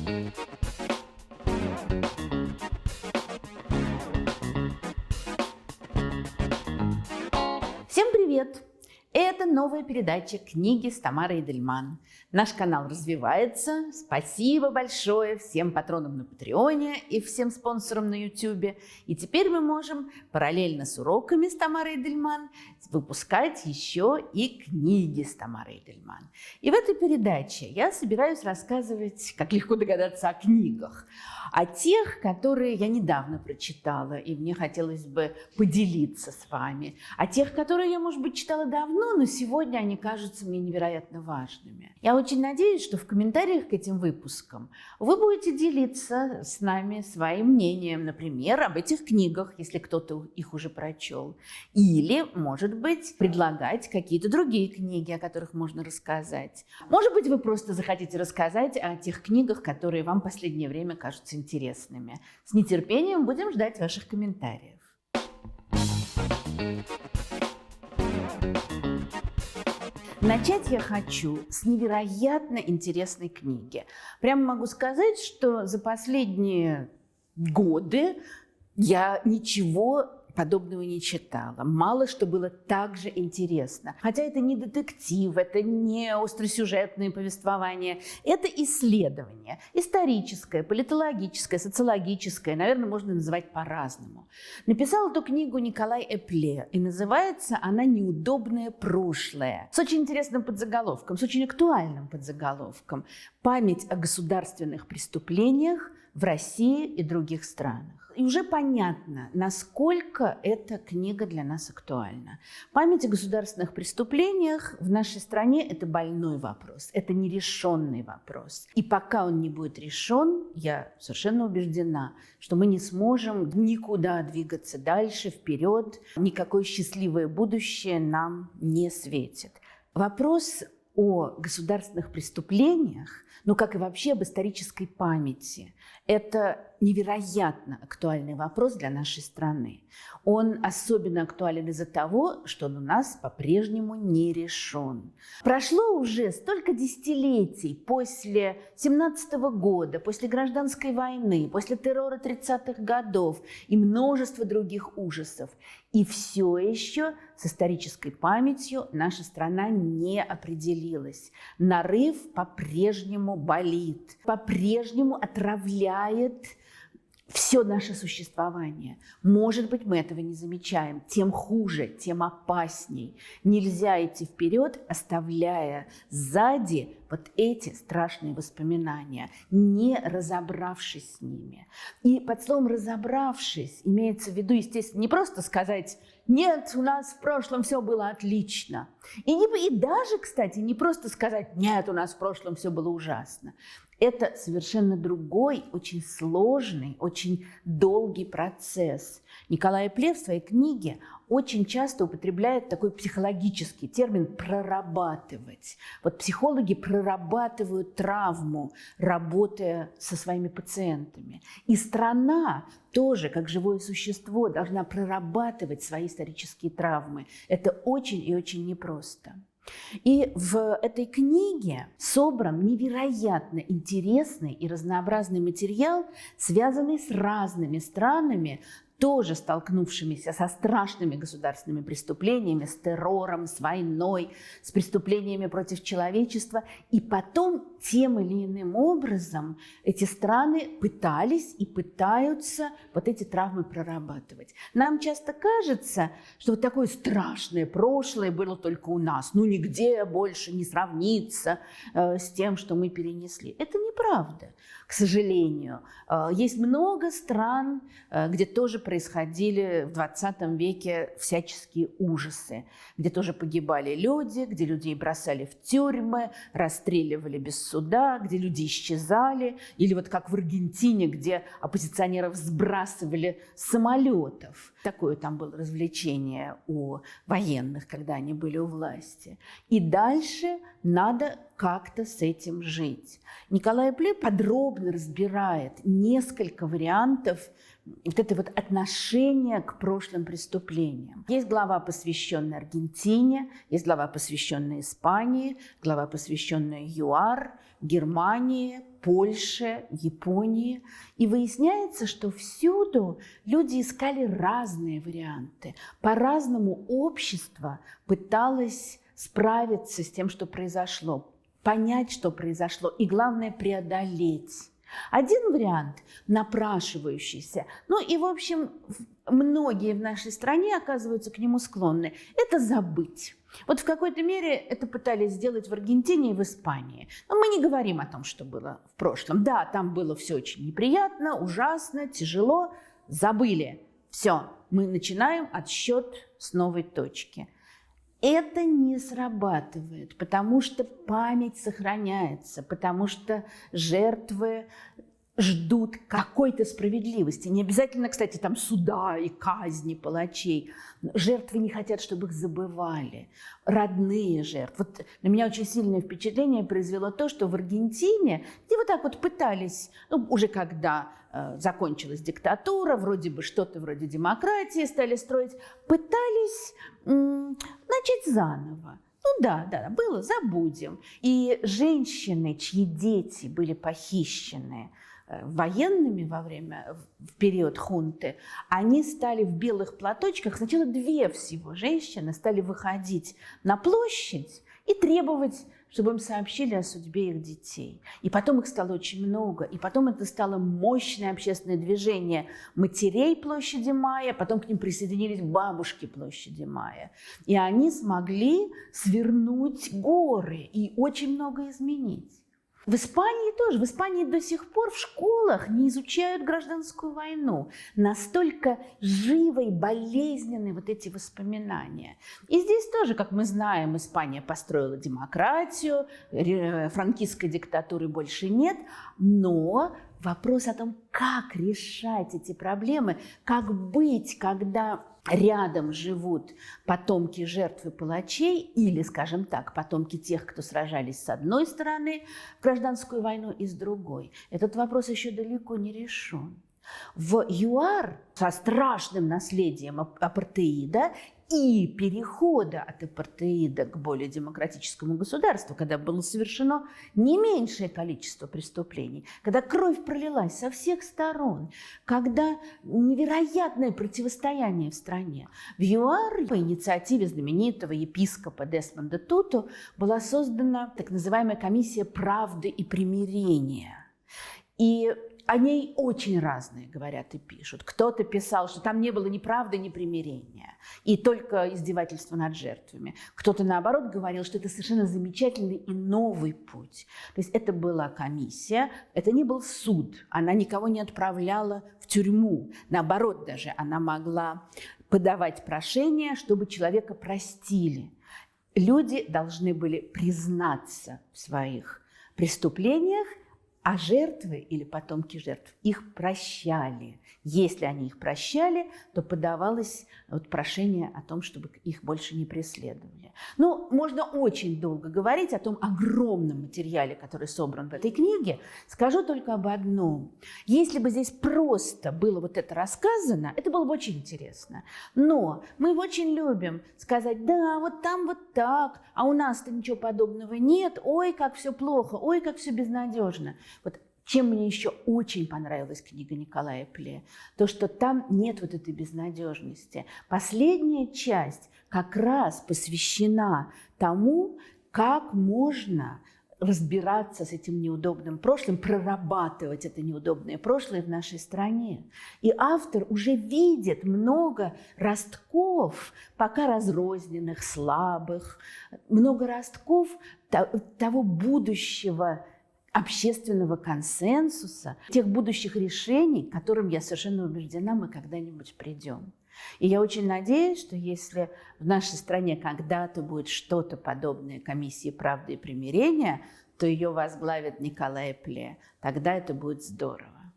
Всем привет! Это новая передача «Книги с Тамарой Эдельман». Наш канал развивается. Спасибо большое всем патронам на Патреоне и всем спонсорам на Ютубе. И теперь мы можем параллельно с уроками с Тамарой Эдельман выпускать еще и книги с Тамарой Эдельман. И в этой передаче я собираюсь рассказывать, как легко догадаться, о книгах. О тех, которые я недавно прочитала, и мне хотелось бы поделиться с вами. О тех, которые я, может быть, читала давно, но сегодня они кажутся мне невероятно важными. Я очень надеюсь, что в комментариях к этим выпускам вы будете делиться с нами своим мнением, например, об этих книгах, если кто-то их уже прочел. Или, может быть, предлагать какие-то другие книги, о которых можно рассказать. Может быть, вы просто захотите рассказать о тех книгах, которые вам в последнее время кажутся интересными. С нетерпением будем ждать ваших комментариев. Начать я хочу с невероятно интересной книги. Прямо могу сказать, что за последние годы я ничего подобного не читала. Мало что было так же интересно. Хотя это не детектив, это не остросюжетное повествование. Это исследование. Историческое, политологическое, социологическое. Наверное, можно называть по-разному. Написал эту книгу Николай Эпле. И называется она «Неудобное прошлое». С очень интересным подзаголовком, с очень актуальным подзаголовком. «Память о государственных преступлениях в России и других странах». И уже понятно, насколько эта книга для нас актуальна. Память о государственных преступлениях в нашей стране – это больной вопрос, это нерешенный вопрос. И пока он не будет решен, я совершенно убеждена, что мы не сможем никуда двигаться дальше, вперед, никакое счастливое будущее нам не светит. Вопрос о государственных преступлениях, как и вообще об исторической памяти, это невероятно актуальный вопрос для нашей страны. Он особенно актуален из-за того, что он у нас по-прежнему не решен. Прошло уже столько десятилетий после 17 года, после гражданской войны, после террора 30-х годов и множество других ужасов. И все еще с исторической памятью наша страна не определилась. Нарыв по-прежнему болит, по-прежнему отравляет все наше существование. Может быть, мы этого не замечаем. Тем хуже, тем опасней. Нельзя идти вперед, оставляя сзади вот эти страшные воспоминания, не разобравшись с ними. И под словом «разобравшись» имеется в виду, естественно, не просто сказать «нет, у нас в прошлом все было отлично». И даже, кстати, не просто сказать «нет, у нас в прошлом все было ужасно». Это совершенно другой, очень сложный, очень долгий процесс. Николай Эпле в своей книге очень часто употребляет такой психологический термин «прорабатывать». Вот психологи прорабатывают травму, работая со своими пациентами. И страна тоже, как живое существо, должна прорабатывать свои исторические травмы. Это очень и очень непросто. И в этой книге собран невероятно интересный и разнообразный материал, связанный с разными странами, тоже столкнувшимися со страшными государственными преступлениями, с террором, с войной, с преступлениями против человечества. И потом тем или иным образом эти страны пытались и пытаются вот эти травмы прорабатывать. Нам часто кажется, что вот такое страшное прошлое было только у нас. Нигде больше не сравнится с тем, что мы перенесли. Это неправда, к сожалению. Есть много стран, где тоже происходили в 20 веке всяческие ужасы, где тоже погибали люди, где людей бросали в тюрьмы, расстреливали без суда, где люди исчезали, или вот как в Аргентине, где оппозиционеров сбрасывали с самолетов. Такое там было развлечение у военных, когда они были у власти. И дальше надо как-то с этим жить. Николай Эпле подробно разбирает несколько вариантов вот это вот отношение к прошлым преступлениям. Есть глава, посвященная Аргентине, есть глава, посвященная Испании, глава, посвященная ЮАР, Германии, Польше, Японии. И выясняется, что всюду люди искали разные варианты. По-разному общество пыталось справиться с тем, что произошло, понять, что произошло, и, главное, преодолеть. Один вариант, напрашивающийся, ну и, в общем, многие в нашей стране оказываются к нему склонны, это забыть. Вот в какой-то мере это пытались сделать в Аргентине и в Испании. Но мы не говорим о том, что было в прошлом. Да, там было все очень неприятно, ужасно, тяжело, забыли. Все, мы начинаем отсчет с новой точки. Это не срабатывает, потому что память сохраняется, потому что жертвы ждут какой-то справедливости. Не обязательно, кстати, там суда и казни палачей. Жертвы не хотят, чтобы их забывали. Родные жертвы. Вот на меня очень сильное впечатление произвело то, что в Аргентине, где вот так вот пытались, ну, уже когда закончилась диктатура, вроде бы что-то вроде демократии стали строить, пытались начать заново. Ну да, было, забудем. И женщины, чьи дети были похищены военными в период хунты, они стали в белых платочках, сначала две всего женщины стали выходить на площадь и требовать, чтобы им сообщили о судьбе их детей. И потом их стало очень много, и потом это стало мощное общественное движение матерей Площади Мая, потом к ним присоединились бабушки Площади Мая. И они смогли свернуть горы и очень много изменить. В Испании тоже. В Испании до сих пор в школах не изучают гражданскую войну. Настолько живы и болезненны вот эти воспоминания. И здесь тоже, как мы знаем, Испания построила демократию, франкистской диктатуры больше нет, но вопрос о том, как решать эти проблемы, как быть, когда рядом живут потомки жертв и палачей или, скажем так, потомки тех, кто сражались с одной стороны в гражданскую войну и с другой. Этот вопрос еще далеко не решен. В ЮАР со страшным наследием апартеида и перехода от апартеида к более демократическому государству, когда было совершено не меньшее количество преступлений, когда кровь пролилась со всех сторон, когда невероятное противостояние в стране. В ЮАР по инициативе знаменитого епископа Десмонда Туту была создана так называемая комиссия правды и примирения. И о ней очень разные говорят и пишут. Кто-то писал, что там не было ни правды, ни примирения, и только издевательства над жертвами. Кто-то, наоборот, говорил, что это совершенно замечательный и новый путь. То есть это была комиссия, это не был суд, она никого не отправляла в тюрьму. Наоборот, даже она могла подавать прошение, чтобы человека простили. Люди должны были признаться в своих преступлениях, а жертвы или потомки жертв их прощали. Если они их прощали, то подавалось прошение о том, чтобы их больше не преследовали. Ну, можно очень долго говорить о том огромном материале, который собран в этой книге. Скажу только об одном. Если бы здесь просто было вот это рассказано, это было бы очень интересно. Но мы очень любим сказать, да, вот там вот так, а у нас-то ничего подобного нет, ой, как все плохо, ой, как все безнадежно. Вот чем мне еще очень понравилась книга Николая Пле, то, что там нет вот этой безнадежности. Последняя часть как раз посвящена тому, как можно разбираться с этим неудобным прошлым, прорабатывать это неудобное прошлое в нашей стране. И автор уже видит много ростков, пока разрозненных, слабых, много ростков того будущего общественного консенсуса, тех будущих решений, к которым, я совершенно убеждена, мы когда-нибудь придем. И я очень надеюсь, что если в нашей стране когда-то будет что-то подобное комиссии правды и примирения, то ее возглавит Николай Пле. Тогда это будет здорово.